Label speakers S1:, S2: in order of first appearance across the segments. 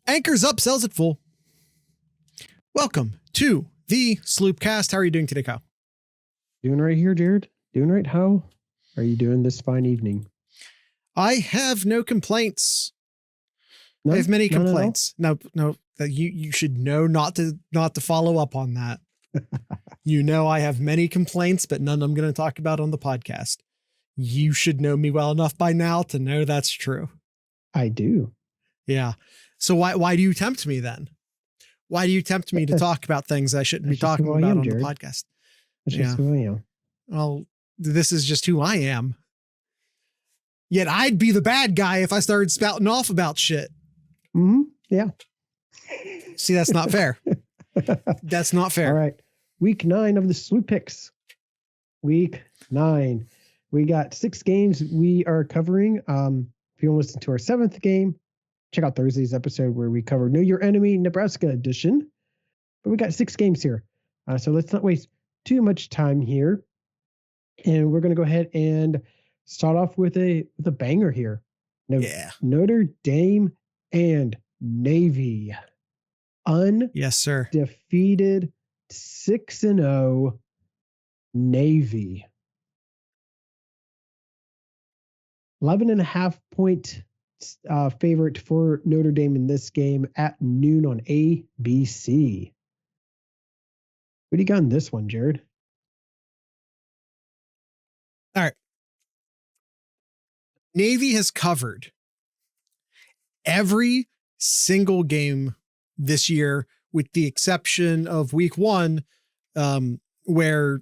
S1: Anchors up, sells it full. Welcome to the SlooPcast. How are you doing today, Kyle?
S2: Doing right here, Jared. Doing right. How are you doing this fine evening?
S1: I have no complaints.
S2: None?
S1: I have many
S2: None
S1: complaints. No. You should know not to follow up on that. You know I have many complaints, but none I'm going to talk about on the podcast. You should know me well enough by now to know that's true.
S2: I do.
S1: Yeah. So why do you tempt me then? Why do you tempt me to talk about things I shouldn't be talking about on Jared. The podcast?
S2: That's just who I am.
S1: Well, this is just who I am. Yet I'd be the bad guy if I started spouting off about shit.
S2: Mm-hmm. Yeah.
S1: See, that's not fair. That's not fair.
S2: All right. Week 9 of the SlooPicks. Week 9. We got 6 games we are covering. If you want to listen to our 7th game, check out Thursday's episode where we covered Know Your Enemy, Nebraska edition. But we got 6 games here. So let's not waste too much time here. And we're going to go ahead and start off with a banger here. Notre Dame and Navy.
S1: Yes, sir.
S2: Undefeated 6-0 Navy. 11.5 point favorite for Notre Dame in this game at noon on ABC. What do you got in this one, Jared?
S1: All right. Navy has covered every single game this year, with the exception of week 1, where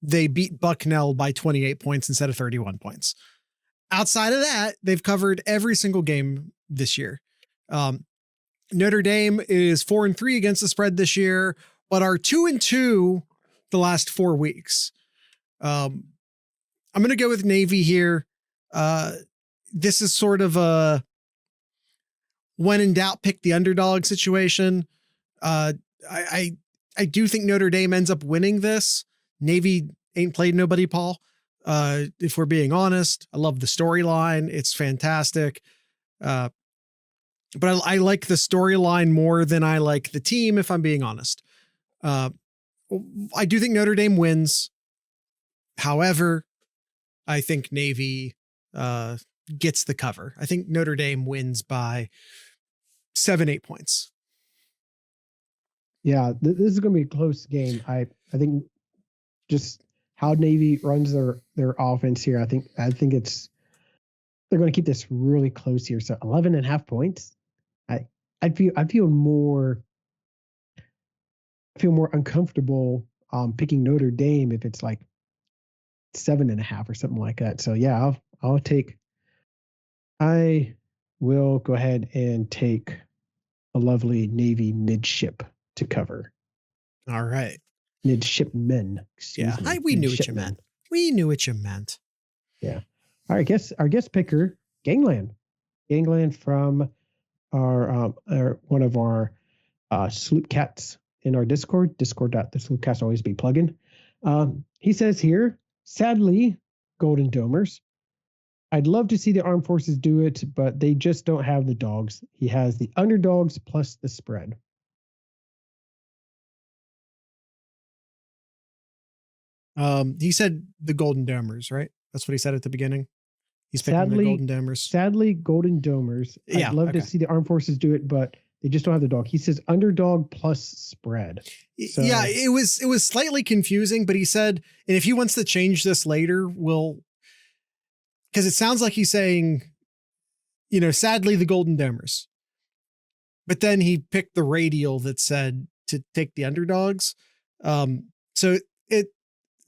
S1: they beat Bucknell by 28 points instead of 31 points. Outside of that, they've covered every single game this year. Notre Dame is 4-3 against the spread this year, but are 2-2 the last 4 weeks. I'm going to go with Navy here. This is sort of a when in doubt, pick the underdog situation. I do think Notre Dame ends up winning this. Navy ain't played nobody, Paul. If we're being honest, I love the storyline. It's fantastic. But I like the storyline more than I like the team, if I'm being honest. I do think Notre Dame wins. However, I think Navy gets the cover. I think Notre Dame wins by 7-8 points.
S2: Yeah, this is going to be a close game. I think just how Navy runs their offense here. I think they're going to keep this really close here. So 11.5 points. I feel more uncomfortable picking Notre Dame if it's like 7.5 or something like that. So yeah, I will go ahead and take a lovely Navy midship to cover.
S1: All right.
S2: Midshipmen.
S1: We knew what you meant. We knew what you meant.
S2: Yeah. All right. Our guest picker, Gangland from our one of our Sloop Cats in our Discord. Discord.thesloopcast always be plugging. He says here, sadly, Golden Domers. I'd love to see the Armed Forces do it, but they just don't have the dogs. He has the underdogs plus the spread.
S1: He said the Golden Domers, right? That's what he said at the beginning. He's picking the Golden Domers.
S2: Sadly, Golden Domers. I'd love to see the Armed Forces do it, but they just don't have the dog. He says underdog plus spread.
S1: So, yeah, it was slightly confusing, but he said, and if he wants to change this later, because it sounds like he's saying, sadly the Golden Domers. But then he picked the radial that said to take the underdogs. So it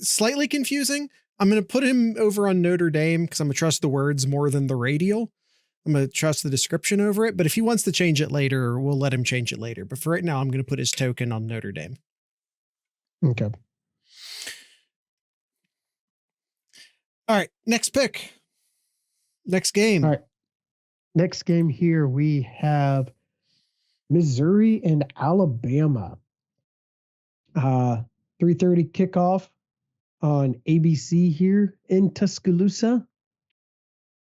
S1: slightly confusing. I'm going to put him over on Notre Dame because I'm going to trust the words more than the radial. I'm going to trust the description over it. But if he wants to change it later, we'll let him change it later. But for right now, I'm going to put his token on Notre Dame.
S2: Okay.
S1: All right. Next pick. Next game.
S2: All right. Next game here, we have Missouri and Alabama. 3:30 kickoff on ABC here in Tuscaloosa.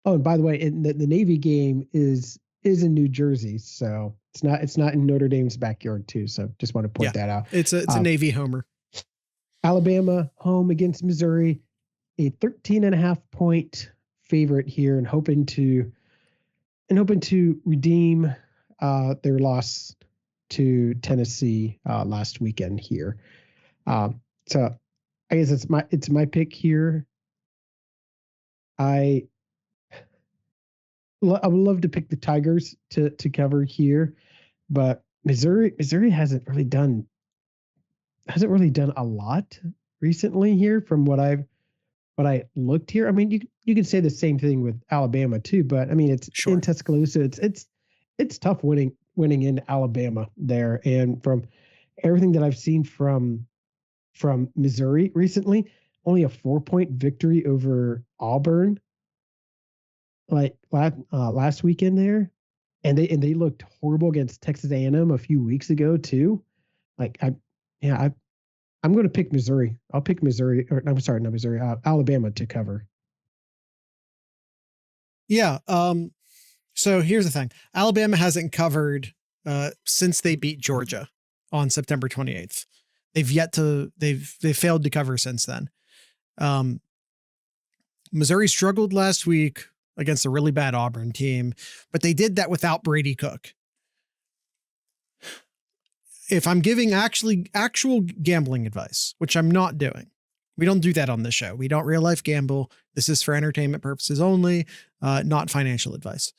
S2: Oh, and by the way, the Navy game is is in New Jersey, so it's not in Notre Dame's backyard too. So just want to point that out.
S1: It's a Navy homer.
S2: Alabama home against Missouri, a 13.5 point favorite here, and hoping to redeem their loss to Tennessee last weekend here. So I guess it's my pick here. I would love to pick the Tigers to cover here, but Missouri hasn't really done a lot recently here from what I looked here. I mean, you could say the same thing with Alabama too, but I mean it's in Tuscaloosa. It's tough winning in Alabama there, and from everything that I've seen from Missouri recently, only a 4-point victory over Auburn, like last weekend there, and they looked horrible against Texas A&M a few weeks ago too. Like I'm going to pick Missouri. I'll pick Missouri, or I'm sorry, not Missouri, Alabama to cover.
S1: Yeah. So here's the thing: Alabama hasn't covered since they beat Georgia on September 28th. They've failed to cover since then. Missouri struggled last week against a really bad Auburn team, but they did that without Brady Cook. If I'm giving actual gambling advice, which I'm not doing, we don't do that on this show. We don't real life gamble. This is for entertainment purposes only, not financial advice.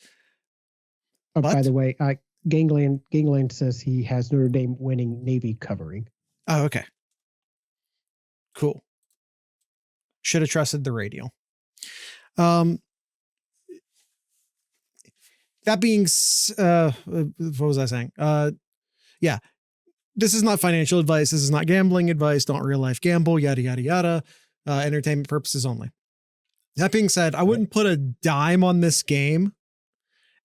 S2: Oh, by the way, Gangland says he has Notre Dame winning, Navy covering.
S1: Oh, okay. Cool. Should have trusted the radio. That being, what was I saying? Yeah, this is not financial advice. This is not gambling advice. Don't real life gamble, yada, yada, yada. Entertainment purposes only. That being said, I wouldn't put a dime on this game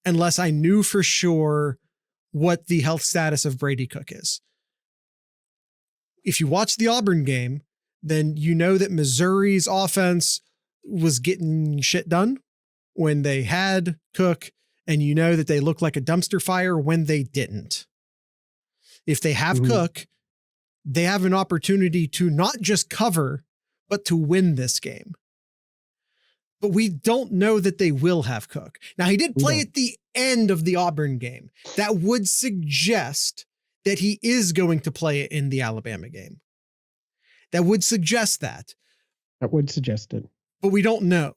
S1: unless I knew for sure what the health status of Brady Cook is. If you watch the Auburn game, then you know that Missouri's offense was getting shit done when they had Cook, and you know that they looked like a dumpster fire when they didn't. If they have Cook, they have an opportunity to not just cover, but to win this game. But we don't know that they will have Cook. Now, he did play at the end of the Auburn game. That would suggest that he is going to play in the Alabama game. That would suggest that.
S2: That would suggest it.
S1: But we don't know.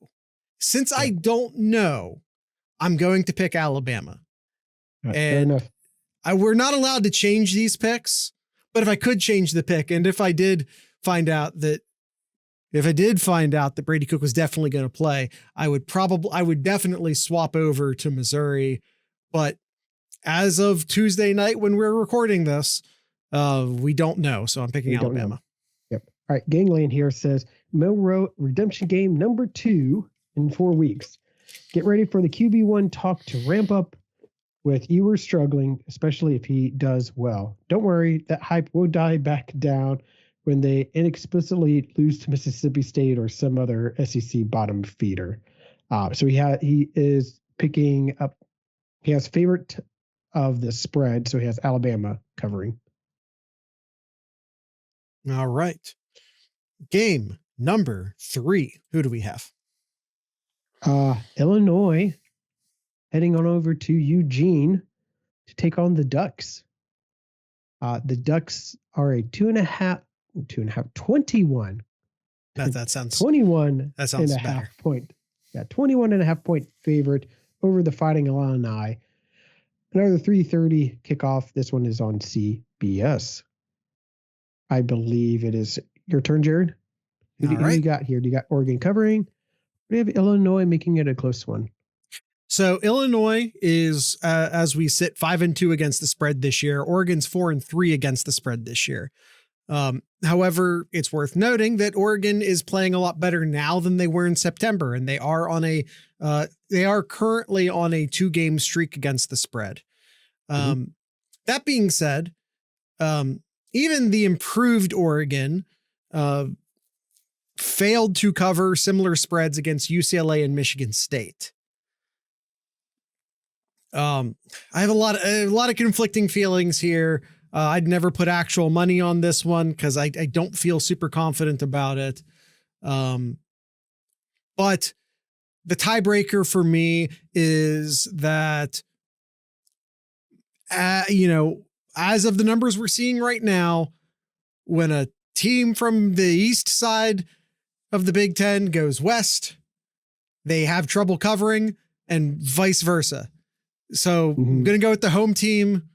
S1: Since I don't know, I'm going to pick Alabama.
S2: Fair enough.
S1: We're not allowed to change these picks, but if I could change the pick, and if I did find out that Brady Cook was definitely going to play, I would definitely swap over to Missouri. But as of Tuesday night, when we're recording this, we don't know. So I'm picking Alabama.
S2: Yep. All right. Gangland here says Milroe redemption game number 2 in 4 weeks. Get ready for the QB1 talk to ramp up with Ewers struggling, especially if he does well. Don't worry, that hype will die back down when they inexplicably lose to Mississippi State or some other SEC bottom feeder. So he is picking up. He has favorite of the spread, so he has Alabama covering.
S1: All right. Game number 3. Who do we have?
S2: Illinois heading on over to Eugene to take on the Ducks. The Ducks are a 21.
S1: That sounds
S2: 21.
S1: That sounds
S2: and a
S1: better.
S2: half point. Yeah, 21.5 point favorite over the Fighting Illini. Another 3:30 kickoff. This one is on CBS. I believe it is your turn, Jared. Who do you got here? Do you got Oregon covering? Or do you have Illinois making it a close one?
S1: So Illinois is, as we sit, 5-2 against the spread this year. Oregon's 4-3 against the spread this year. However, it's worth noting that Oregon is playing a lot better now than they were in September, and they are currently on a 2-game streak against the spread. That being said, even the improved Oregon failed to cover similar spreads against UCLA and Michigan State. I have a lot of conflicting feelings here. I'd never put actual money on this one because I don't feel super confident about it. But the tiebreaker for me is that, as of the numbers we're seeing right now, when a team from the east side of the Big Ten goes west, they have trouble covering, and vice versa. So I'm going to go with the home team.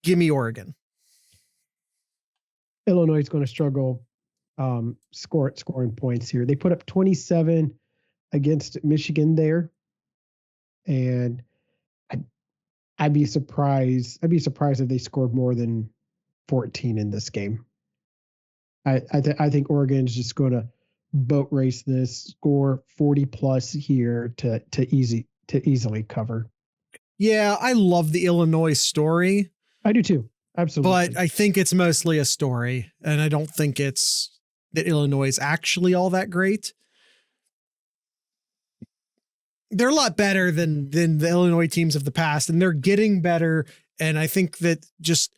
S1: Give me Oregon.
S2: Illinois is going to struggle scoring points here. They put up 27 against Michigan there, and I'd be surprised. I'd be surprised if they scored more than 14 in this game. I think Oregon's just going to boat race this, score 40 plus here to easily cover.
S1: Yeah, I love the Illinois story.
S2: I do too. Absolutely.
S1: But I think it's mostly a story, and I don't think it's that Illinois is actually all that great. They're a lot better than the Illinois teams of the past, and they're getting better. And I think that just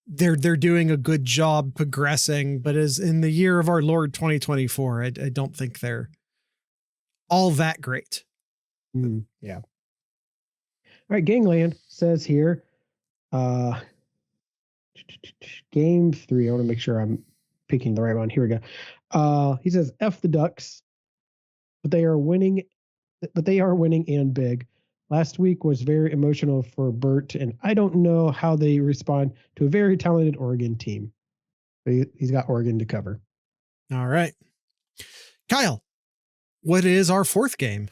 S1: they're doing a good job progressing. But as in the year of our Lord 2024, I don't think they're all that great.
S2: Yeah. All right, Gangland says here, game 3. I want to make sure I'm picking the right one. Here we go. He says, F the Ducks, but they are winning and big. Last week was very emotional for Bert, and I don't know how they respond to a very talented Oregon team. He's got Oregon to cover.
S1: All right. Kyle, what is our fourth game?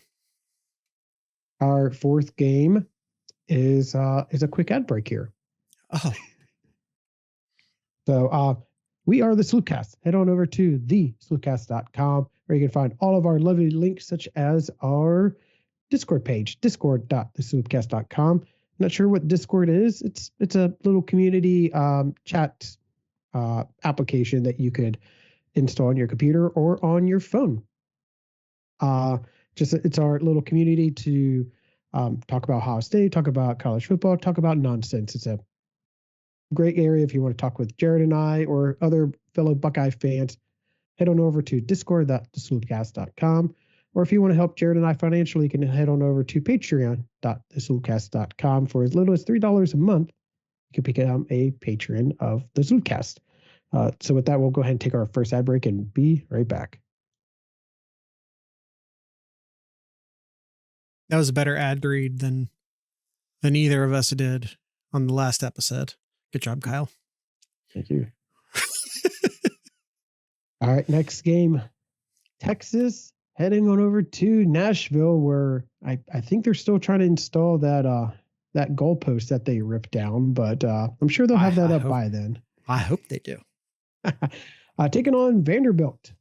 S2: Our fourth game is a quick ad break here.
S1: Oh.
S2: So we are the SlooPcast. Head on over to thesloopcast.com where you can find all of our lovely links, such as our Discord page, discord.thesloopcast.com. Not sure what Discord is. It's a little community chat application that you could install on your computer or on your phone. It's our little community to talk about Ohio State, talk about college football, talk about nonsense. It's a great area if you want to talk with Jared and I or other fellow Buckeye fans. Head on over to discord.thesloopcast.com. Or if you want to help Jared and I financially, you can head on over to patreon.thesloopcast.com. For as little as $3 a month, you can become a patron of the SlooPcast. So with that, we'll go ahead and take our first ad break and be right back.
S1: That was a better ad read than either of us did on the last episode. Good job, Kyle.
S2: Thank you. All right, next game. Texas heading on over to Nashville, where I think they're still trying to install that goalpost that they ripped down, but I'm sure they'll have that up by then.
S1: I hope they do.
S2: Taking on Vanderbilt,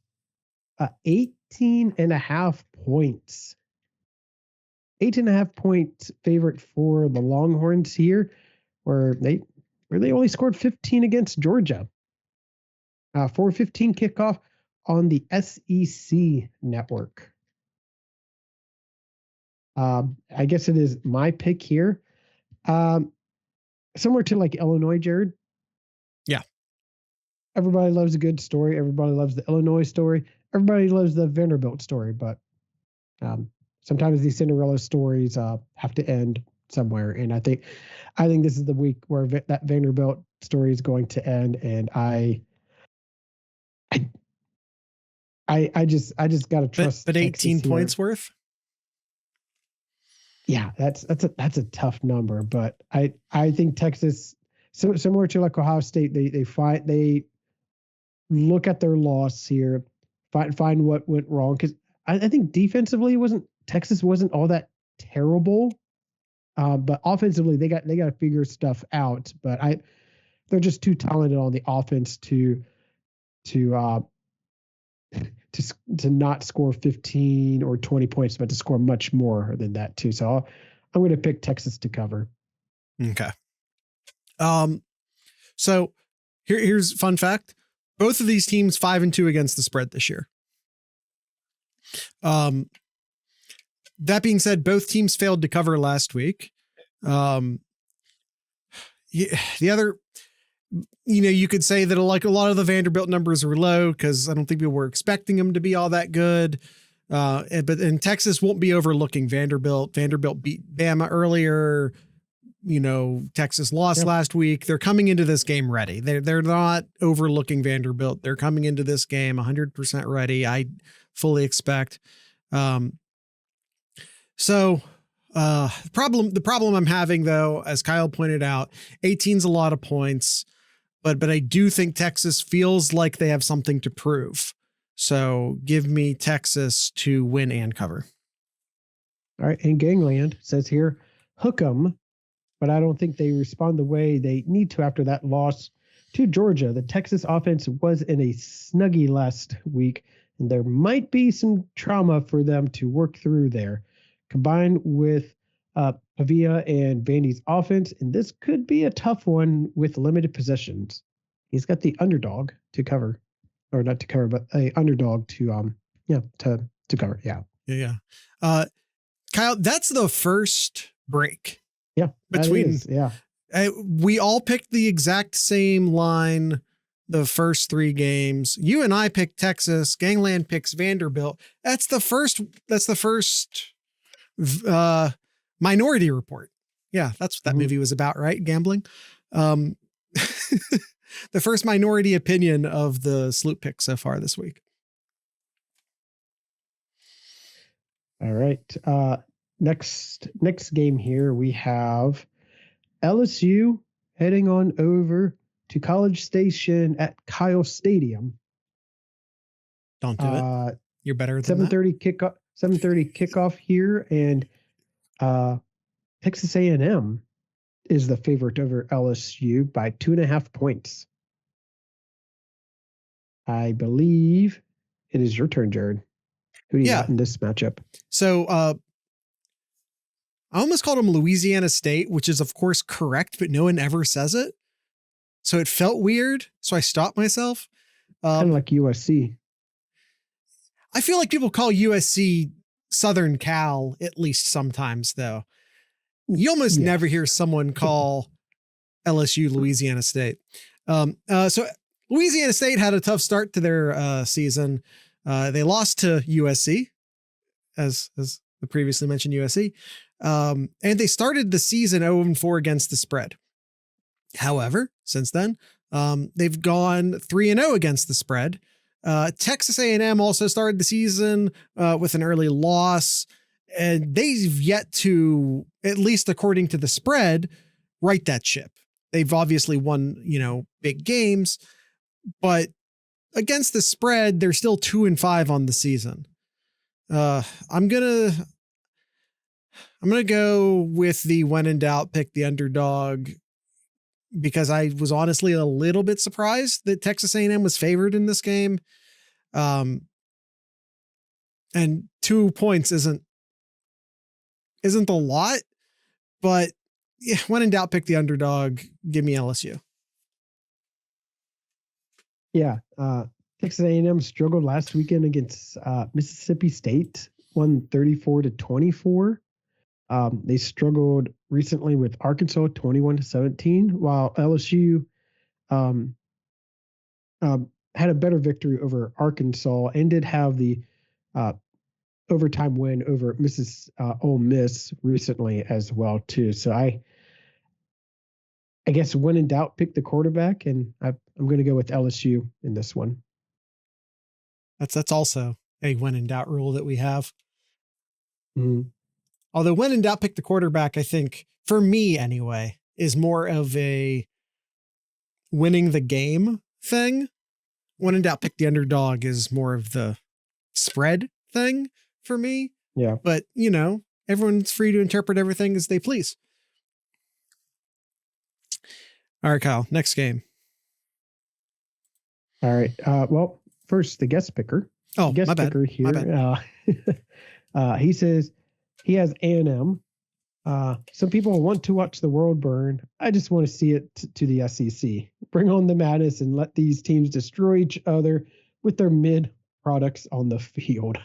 S2: 18.5 points. 8.5 point favorite for the Longhorns here, where they only scored 15 against Georgia. 4:15 kickoff on the SEC network. I guess it is my pick here. Similar to like Illinois, Jared.
S1: Yeah.
S2: Everybody loves a good story. Everybody loves the Illinois story. Everybody loves the Vanderbilt story, but sometimes these Cinderella stories have to end somewhere. And I think this is the week where that Vanderbilt story is going to end. And I just got to trust.
S1: But 18 points worth.
S2: Yeah, that's a tough number, but I think Texas, so similar to like Ohio State, they look at their loss here, find what went wrong, because I think defensively Texas wasn't all that terrible, but offensively they got to figure stuff out. But they're just too talented on the offense to not score 15 or 20 points, but to score much more than that too. So I'm going to pick Texas to cover.
S1: Okay. So here's a fun fact. Both of these teams 5-2 against the spread this year. That being said, both teams failed to cover last week. The other, you could say that like a lot of the Vanderbilt numbers were low because I don't think people were expecting them to be all that good. But Texas won't be overlooking Vanderbilt. Vanderbilt beat Bama earlier. Texas lost last week. They're coming into this game ready. They're not overlooking Vanderbilt. They're coming into this game 100% ready. I fully expect. The problem I'm having though, as Kyle pointed out, 18's a lot of points, but I do think Texas feels like they have something to prove. So give me Texas to win and cover.
S2: All right. And Gangland says here, hook 'em, but I don't think they respond the way they need to after that loss to Georgia. The Texas offense was in a snuggie last week, and there might be some trauma for them to work through there, combined with Pavia and Vandy's offense. And this could be a tough one with limited possessions. He's got the underdog to cover, or not to cover, but a underdog to cover.
S1: Yeah. Kyle, that's the first break.
S2: Yeah.
S1: Between, we all picked the exact same line the first three games. You and I picked Texas. Gangland picks Vanderbilt. That's the first Minority Report. Yeah, that's what that movie was about, right? Gambling. The first minority opinion of the SlooPicks so far this week.
S2: All right. Next game here, we have LSU heading on over to College Station at Kyle Stadium.
S1: Don't do it. You're better than
S2: 7:30 kickoff. 7:30 kickoff here, and Texas A&M is the favorite over LSU by 2.5 points. I believe it is your turn, Jared. Who do you got in this matchup?
S1: So I almost called them Louisiana State, which is of course correct, but no one ever says it. So it felt weird. So I stopped myself.
S2: Kind of like USC.
S1: I feel like people call USC Southern Cal at least sometimes, though. You almost never hear someone call LSU Louisiana State. So Louisiana State had a tough start to their season. They lost to USC, as the previously mentioned USC. And they started the season 0-4 against the spread. However, since then, they've gone 3-0 against the spread. Texas A&M also started the season with an early loss, and they've yet to, at least according to the spread, right that ship. They've obviously won, big games, but against the spread, they're still 2-5 on the season. I'm gonna go with the when in doubt, pick the underdog, because I was honestly a little bit surprised that Texas A&M was favored in this game. And 2 points isn't a lot, but yeah, when in doubt, pick the underdog. Give me LSU.
S2: Yeah. Texas A&M struggled last weekend against Mississippi State, won 34-24. They struggled recently with Arkansas 21-17, while LSU had a better victory over Arkansas and did have the overtime win over Ole Miss recently as well too. So I guess when in doubt, pick the quarterback, and I'm going to go with LSU in this one.
S1: That's also a when in doubt rule that we have.
S2: Mm-hmm.
S1: Although when in doubt, pick the quarterback, I think for me anyway, is more of a winning the game thing. When in doubt, pick the underdog is more of the spread thing for me.
S2: Yeah.
S1: But, everyone's free to interpret everything as they please. All right, Kyle, next game.
S2: All right. Well, first, the guest picker.
S1: Oh,
S2: the guest
S1: my bad.
S2: picker here.
S1: My
S2: bad. He says he has A&M. Some people want to watch the world burn. I just want to see it to the SEC. Bring on the madness and let these teams destroy each other with their mid products on the field.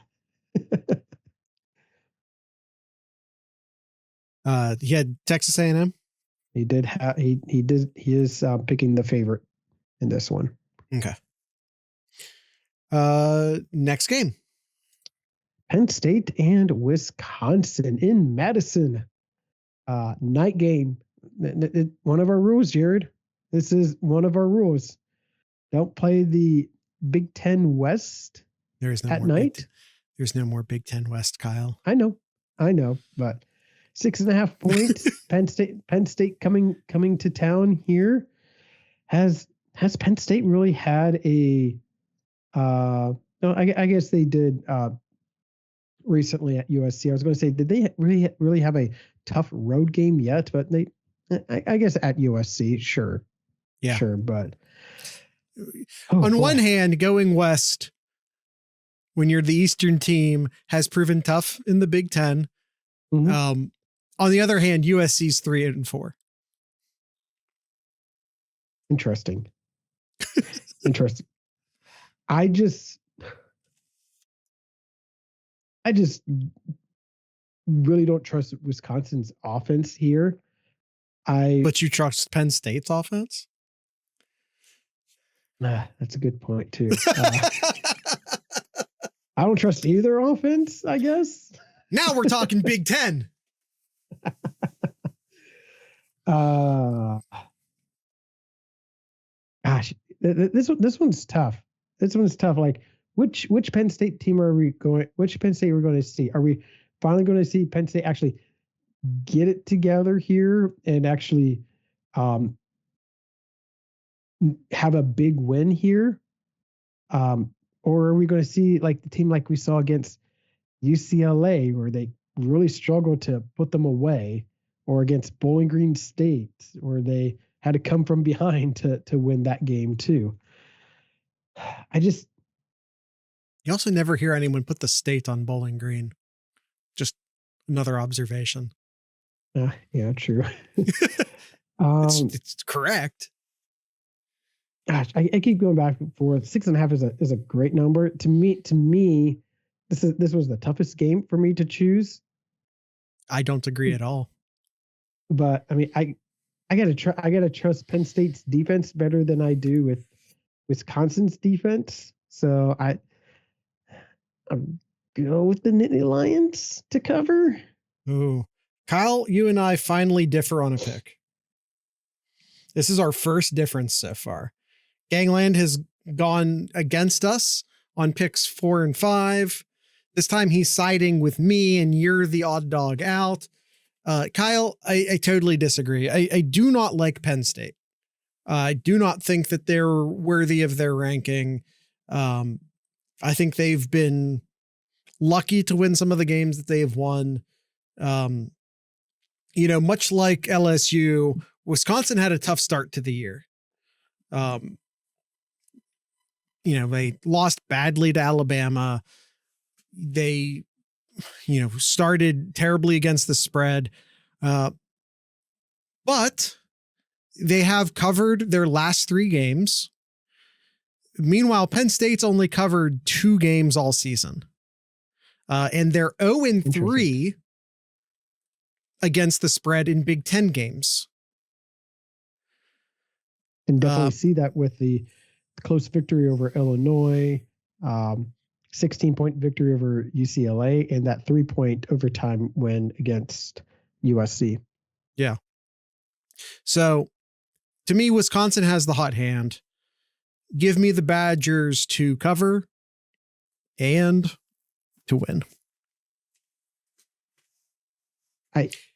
S1: He had Texas A&M.
S2: He did have he is picking the favorite in this one.
S1: Okay. Next game.
S2: Penn State and Wisconsin in Madison. Night game. One of our rules, Jared. This is one of our rules. Don't play the Big Ten West
S1: There's no
S2: at
S1: more
S2: night.
S1: There's no more Big Ten West, Kyle.
S2: I know, but 6.5 points. Penn State coming to town here. Has Penn State really had a? No, I guess they did recently at USC. I was going to say, did they really have a tough road game yet? But I guess at USC, sure, but
S1: on one hand, going west when you're the Eastern team has proven tough in the Big Ten. Mm-hmm. On the other hand, USC's 3-4.
S2: Interesting. I just really don't trust Wisconsin's offense here.
S1: But you trust Penn State's offense?
S2: That's a good point too. I don't trust either offense, I guess.
S1: Now we're talking Big Ten.
S2: Gosh, this one's tough. This one's tough. Like, which Penn State team are we going? Which Penn State are we going to see? Are we finally going to see Penn State actually get it together here and actually have a big win here? Or are we going to see like the team like we saw against UCLA, where they really struggled to put them away, or against Bowling Green State, where they had to come from behind to win that game too?
S1: You also never hear anyone put the state on Bowling Green. Just another observation.
S2: Yeah, true.
S1: It's correct.
S2: Gosh, I keep going back and forth. 6.5 is a great number. To me, this was the toughest game for me to choose.
S1: I don't agree at all.
S2: But I mean, I gotta trust Penn State's defense better than I do with Wisconsin's defense. So I'm go with the Nittany Lions to cover.
S1: Ooh, Kyle, you and I finally differ on a pick. This is our first difference so far. Gangland has gone against us on picks 4 and 5. This time he's siding with me and you're the odd dog out. Kyle, I totally disagree. I do not like Penn State. I do not think that they're worthy of their ranking. I think they've been lucky to win some of the games that they have won. Much like LSU, Wisconsin had a tough start to the year. They lost badly to Alabama. They, started terribly against the spread. But they have covered their last 3 games. Meanwhile, Penn State's only covered 2 games all season. And they're 0-3 against the spread in Big Ten games.
S2: And definitely see that with the close victory over Illinois, 16-point victory over UCLA, and that 3-point overtime win against USC.
S1: Yeah. So to me, Wisconsin has the hot hand. Give me the Badgers to cover and to win.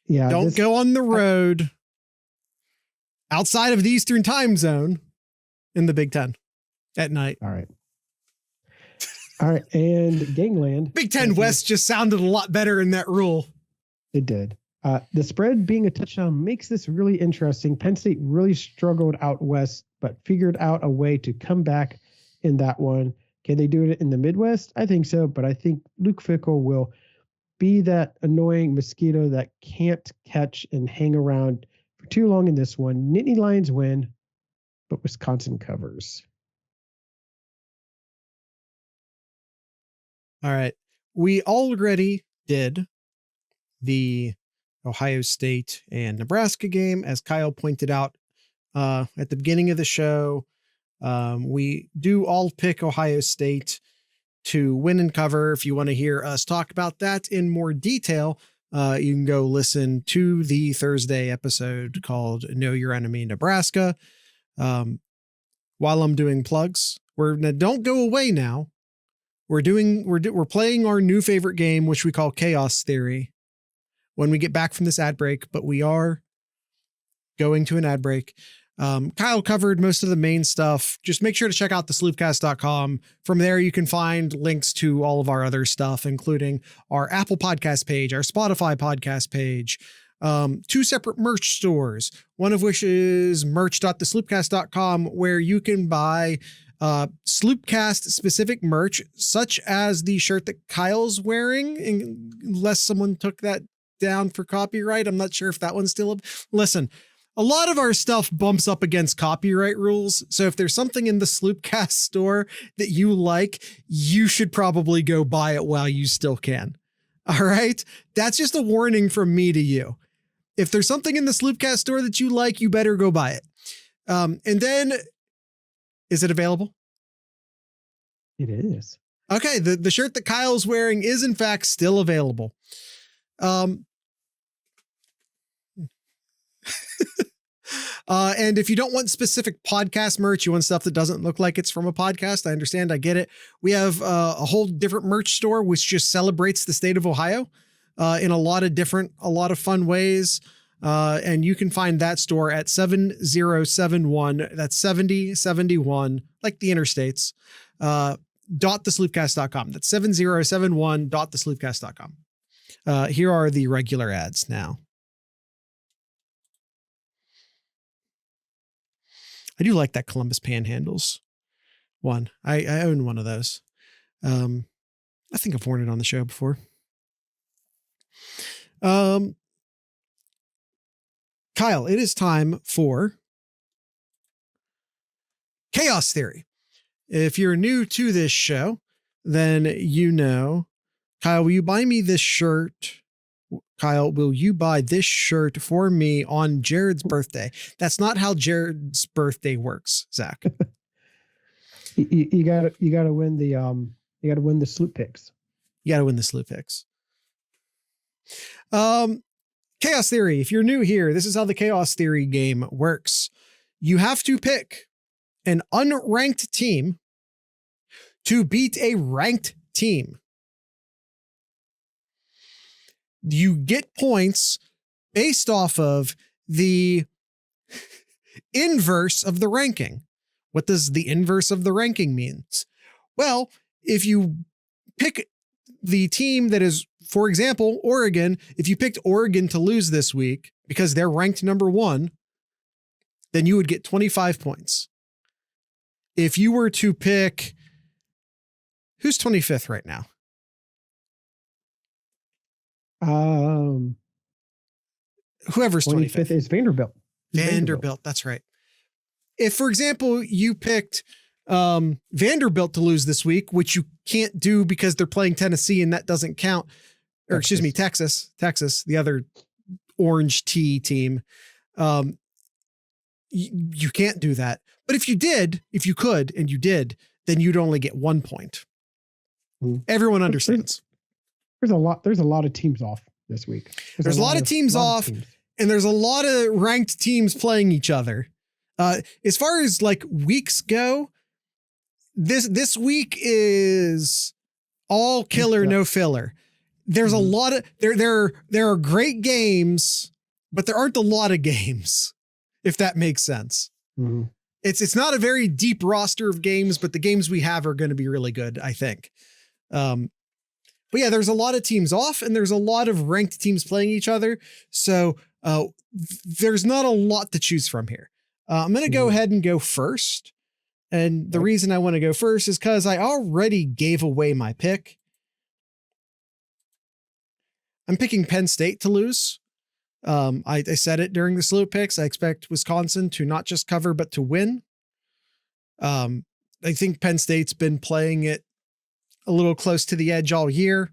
S1: Don't go on the road outside of the Eastern time zone in the Big Ten at night.
S2: All right. And Gangland.
S1: Big Ten West just sounded a lot better in that rule.
S2: It did. The spread being a touchdown makes this really interesting. Penn State really struggled out west, but figured out a way to come back in that one. Can they do it in the Midwest? I think so, but I think Luke Fickell will be that annoying mosquito that can't catch and hang around for too long in this one. Nittany Lions win, but Wisconsin covers.
S1: All right. We already did the Ohio State and Nebraska game. As Kyle pointed out at the beginning of the show, we do all pick Ohio State to win and cover. If you want to hear us talk about that in more detail, you can go listen to the Thursday episode called Know Your Enemy, Nebraska. While I'm doing plugs, don't go away now. We're playing our new favorite game, which we call Chaos Theory, when we get back from this ad break, but we are going to an ad break. Kyle covered most of the main stuff. Just make sure to check out the sloopcast.com. From there, you can find links to all of our other stuff, including our Apple podcast page, our Spotify podcast page, 2 separate merch stores, one of which is merch.thesloopcast.com, where you can buy Sloopcast specific merch, such as the shirt that Kyle's wearing, unless someone took that down for copyright. I'm not sure if that one's still. Listen, a lot of our stuff bumps up against copyright rules. So if there's something in the Sloopcast store that you like, you should probably go buy it while you still can. All right. That's just a warning from me to you. If there's something in the Sloopcast store that you like, you better go buy it. And then, is it available?
S2: It is.
S1: Okay. The shirt that Kyle's wearing is in fact still available. And if you don't want specific podcast merch, you want stuff that doesn't look like it's from a podcast, I understand. I get it. We have a whole different merch store, which just celebrates the state of Ohio in a lot of fun ways. And you can find that store at 7071. That's 7071, like the interstates, .thesloopcast.com. That's 7071.thesloopcast.com. Here are the regular ads now. I do like that Columbus Panhandles one. I own one of those. I think I've worn it on the show before. Kyle, it is time for Chaos Theory. If you're new to this show, then you know, Kyle, will you buy me this shirt? Kyle, will you buy this shirt for me on Jared's birthday? That's not how Jared's birthday works, Zach.
S2: You gotta win the SlooPicks.
S1: You gotta win the SlooPicks. Chaos Theory. If you're new here, this is how the Chaos Theory game works. You have to pick an unranked team to beat a ranked team. You get points based off of the inverse of the ranking. What does the inverse of the ranking means? Well, if you pick the team that is, for example, Oregon, if you picked Oregon to lose this week because they're ranked number 1, then you would get 25 points. If you were to pick, who's 25th right now? Whoever's 25th
S2: is Vanderbilt.
S1: Vanderbilt, that's right. If, for example, you picked Vanderbilt to lose this week, which you can't do because they're playing Tennessee and that doesn't count, or excuse me, Texas, the other orange tea team. You can't do that. But if you could, and you did, then you'd only get 1 point. Everyone understands.
S2: There's a lot of teams off this week.
S1: There's a lot of teams off, and there's a lot of ranked teams playing each other. As far as like weeks go, this week is all killer, no filler. There's a lot of there are great games, but there aren't a lot of games, if that makes sense.
S2: Mm-hmm.
S1: It's not a very deep roster of games, but the games we have are going to be really good, I think. But yeah, there's a lot of teams off and there's a lot of ranked teams playing each other. So there's not a lot to choose from here. I'm going to go ahead and go first. And the reason I want to go first is because I already gave away my pick. I'm picking Penn State to lose. I said it during the SlooPicks. I expect Wisconsin to not just cover, but to win. I think Penn State's been playing it a little close to the edge all year.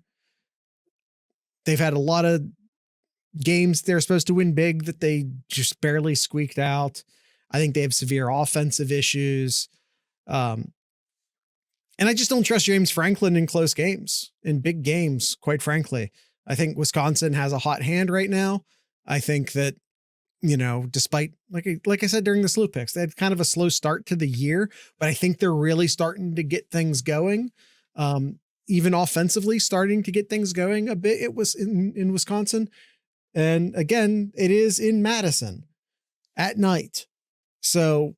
S1: They've had a lot of games they're supposed to win big that they just barely squeaked out. I think they have severe offensive issues. And I just don't trust James Franklin in close games, in big games, quite frankly. I think Wisconsin has a hot hand right now. I think that, despite, like I said during the SlooPicks, they had kind of a slow start to the year, but I think they're really starting to get things going. Even offensively starting to get things going a bit. It was in Wisconsin. And again, it is in Madison at night. So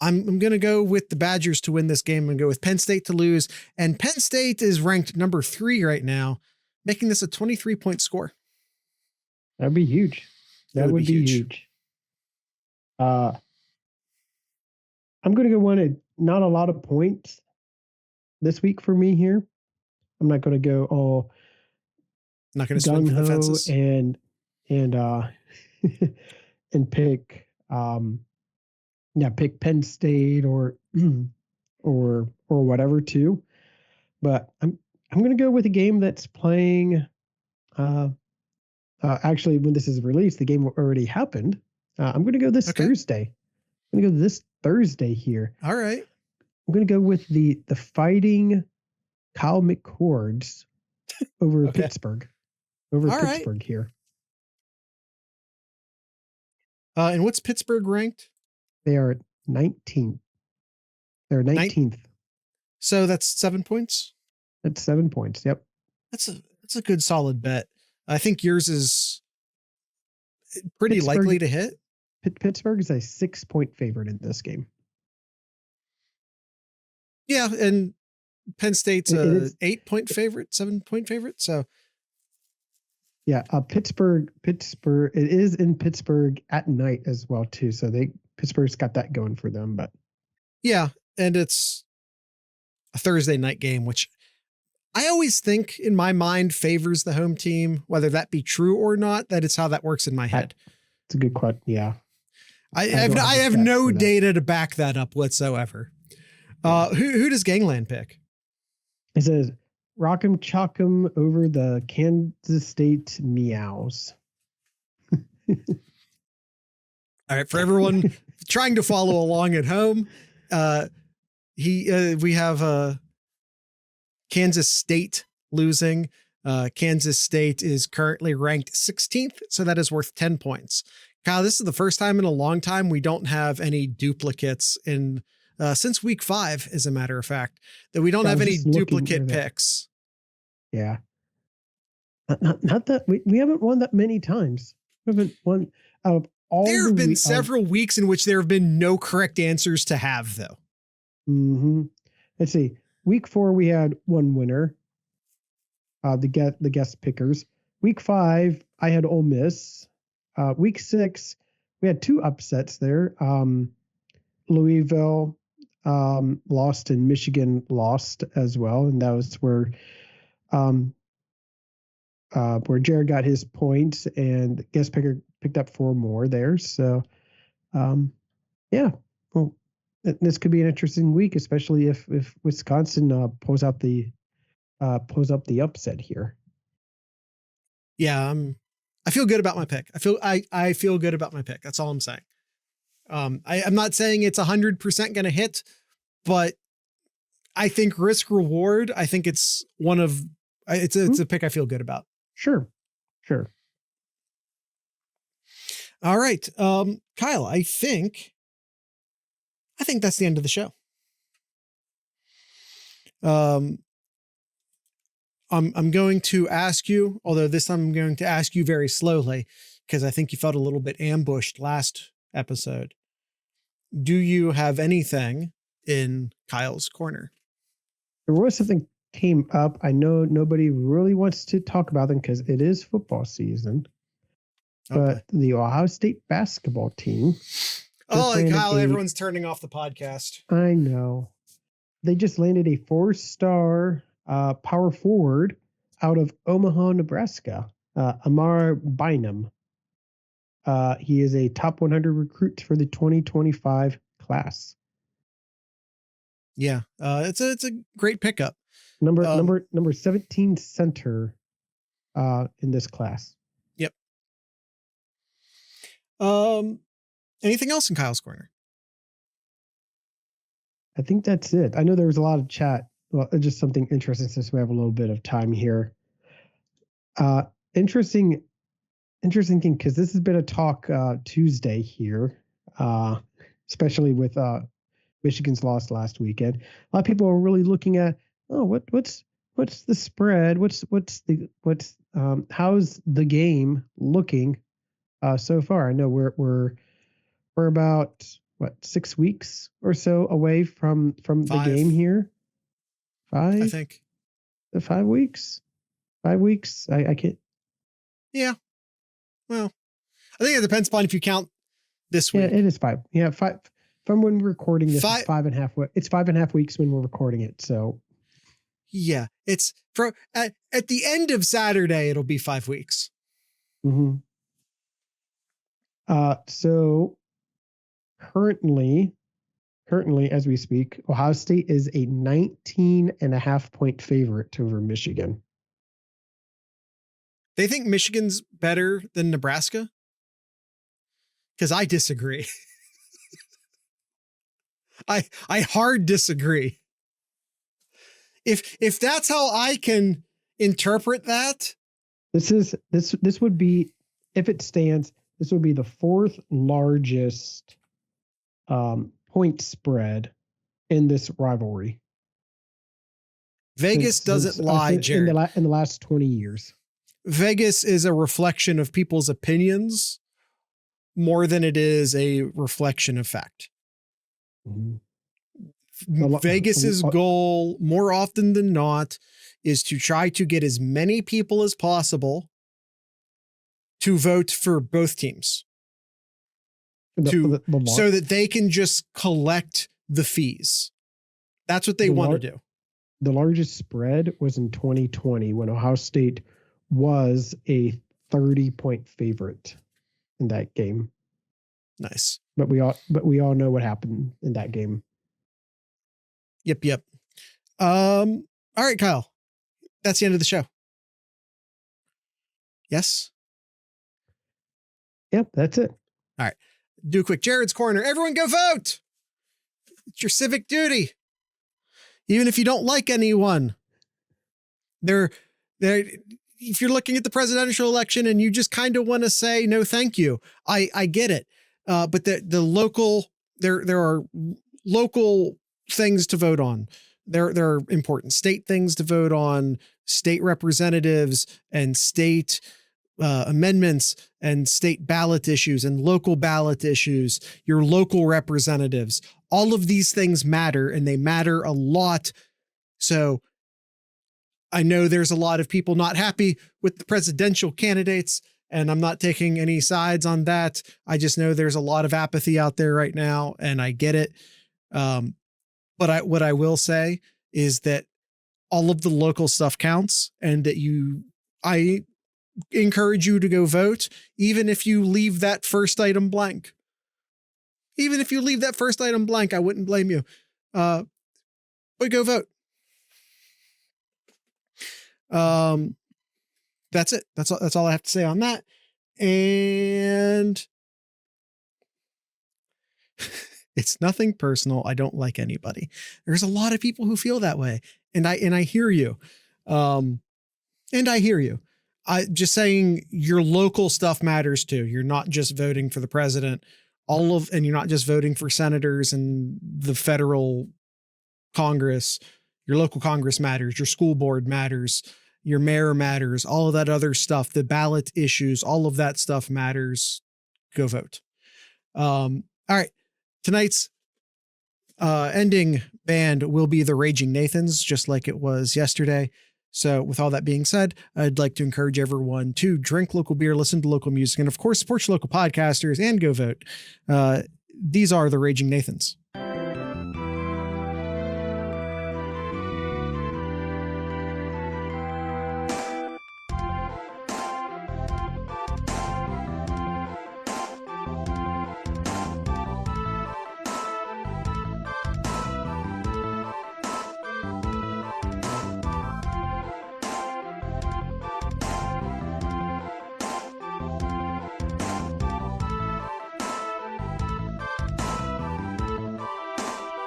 S1: I'm going to go with the Badgers to win this game and go with Penn State to lose. And Penn State is ranked number 3 right now, making this a 23-point score.
S2: That'd be huge. That would be huge. I'm going to go not a lot of points this week for me here. I'm not going to go all
S1: not going to swing for the fences
S2: and and pick pick Penn State or whatever too. But I'm going to go with a game that's playing. Actually, when this is released, the game already happened. I'm going to go this Thursday. I'm going to go this Thursday here.
S1: All right.
S2: I'm going to go with the Fighting Kyle McCords over Pittsburgh. Over
S1: all
S2: Pittsburgh
S1: right.
S2: Here.
S1: And what's Pittsburgh ranked?
S2: They are 19th. They're 19th.
S1: So that's 7 points?
S2: That's 7 points. Yep.
S1: That's a good solid bet. I think yours is pretty likely to hit.
S2: Pittsburgh is a 6-point favorite in this game.
S1: Yeah, and Penn State's a 8-point favorite, 7-point favorite. So
S2: yeah, Pittsburgh. It is in Pittsburgh at night as well too. So Pittsburgh's got that going for them. But
S1: yeah, and it's a Thursday night game, which I always think in my mind favors the home team, whether that be true or not. That is how that works in my head.
S2: It's a good question. Yeah,
S1: I have no data to back that up whatsoever. Who does Gangland pick?
S2: It says Rock'em Chalk'em over the Kansas State Meows.
S1: All right, for everyone trying to follow along at home, we have Kansas State losing. Kansas State is currently ranked 16th, so that is worth 10 points. Kyle, this is the first time in a long time we don't have any duplicates in since week 5, as a matter of fact, that we don't have any duplicate picks.
S2: Yeah. Not that we haven't won that many times. We haven't won out of all.
S1: There have been several weeks in which there have been no correct answers to have, though.
S2: Mm-hmm. Let's see. Week 4, we had one winner. The guest pickers. Week 5, I had Ole Miss. Week 6, we had 2 upsets there. Louisville lost and Michigan lost as well, and that was where Jared got his points and the guest picker picked up 4 more there. So, yeah, well, this could be an interesting week, especially if Wisconsin pulls out the upset here.
S1: Yeah, I feel good about my pick. I feel good about my pick. That's all I'm saying. I'm not saying it's 100% going to hit, but I think risk reward. I think it's it's a pick I feel good about.
S2: Sure.
S1: All right. Kyle, I think that's the end of the show. I'm going to ask you, although this time I'm going to ask you very slowly, because I think you felt a little bit ambushed last episode. Do you have anything in Kyle's corner?
S2: There was something came up. I know nobody really wants to talk about them because it is football season. But the Ohio State basketball team.
S1: Oh, Kyle, everyone's turning off the podcast.
S2: I know. They just landed a 4-star power forward out of Omaha, Nebraska, Amar Bynum. He is a top 100 recruit for the 2025 class.
S1: Yeah, it's a great pickup.
S2: Number 17 center in this class.
S1: Anything else in Kyle's corner?
S2: I think that's it. I know there was a lot of chat. Well, just something interesting since we have a little bit of time here. Interesting thing, because this has been a talk Tuesday here, especially with Michigan's loss last weekend. A lot of people are really looking at, what's the spread? How's the game looking so far? I know we're about 6 weeks or so away from the game here. 5,
S1: I think.
S2: 5 weeks. 5 weeks. I can't.
S1: Yeah. Well, I think it depends upon if you count this week.
S2: Yeah, it is 5. Yeah, 5 from when we're recording this. It's 5.5. It's 5.5 weeks when we're recording it. So.
S1: Yeah, it's at the end of Saturday. It'll be 5 weeks.
S2: Mm-hmm. So currently, as we speak, Ohio State is a 19.5 point favorite over Michigan.
S1: They think Michigan's better than Nebraska? Because I disagree. I hard disagree. If that's how I can interpret that,
S2: this would be, if it stands, this would be the 4th largest point spread in this rivalry.
S1: Vegas doesn't lie, Jared.
S2: In the last 20 years.
S1: Vegas is a reflection of people's opinions more than it is a reflection of fact. Mm-hmm. Vegas's goal, more often than not, is to try to get as many people as possible to vote for both teams. So that they can just collect the fees. That's what they want to do.
S2: The largest spread was in 2020 when Ohio State was a 30-point favorite in that game.
S1: Nice.
S2: But we all know what happened in that game.
S1: Yep. All right, Kyle. That's the end of the show. Yes?
S2: Yep, that's it.
S1: All right. Do a quick Jared's Corner. Everyone go vote. It's your civic duty. Even if you don't like anyone. If you're looking at the presidential election and you just kind of want to say no thank you, I get it. But the local, there are local things to vote on. There are important state things to vote on, state representatives and state amendments and state ballot issues and local ballot issues, your local representatives. All of these things matter, and they matter a lot. So I know there's a lot of people not happy with the presidential candidates, and I'm not taking any sides on that. I just know there's a lot of apathy out there right now, and I get it. But what I will say is that all of the local stuff counts, and that I encourage you to go vote, even if you leave that first item blank. Even if you leave that first item blank, I wouldn't blame you. But go vote. That's it. That's all I have to say on that. And it's nothing personal. I don't like anybody. There's a lot of people who feel that way. And I hear you. I just saying your local stuff matters too. You're not just voting for the president, and you're not just voting for senators and the federal Congress. Your local Congress matters. Your school board matters. Your mayor matters. All of that other stuff, the ballot issues, all of that stuff matters. Go vote. All right. Tonight's ending band will be the Raging Nathans, just like it was yesterday. So with all that being said, I'd like to encourage everyone to drink local beer, listen to local music, and of course, support your local podcasters and go vote. These are the Raging Nathans.